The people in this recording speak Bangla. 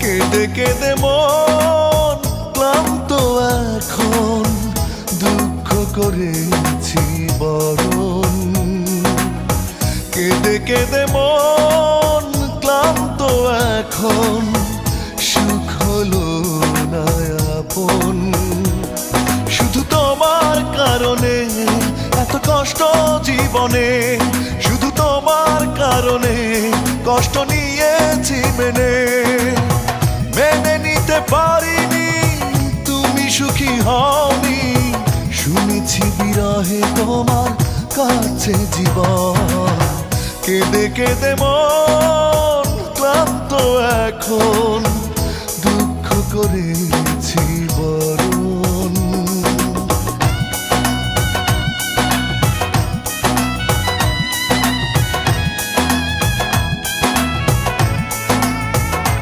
কেঁদে কেঁদে মন ক্লান্ত এখন, দুঃখ করেছি বরণ। কেঁদে কেঁদে মন ক্লান্ত এখন, সুখ হলো না আপন। শুধু তোমার কারণে এত কষ্ট জীবনে, শুধু তোমার কারণে কষ্ট নিয়েছি মেনে। মেনে নিতে পারিনি তুমি সুখী হওনি, শুনেছি বিরহে তোমার কাছে জীবন। কেঁদে কেঁদে মন ক্লান্ত এখন, দুঃখ করেছি বড়।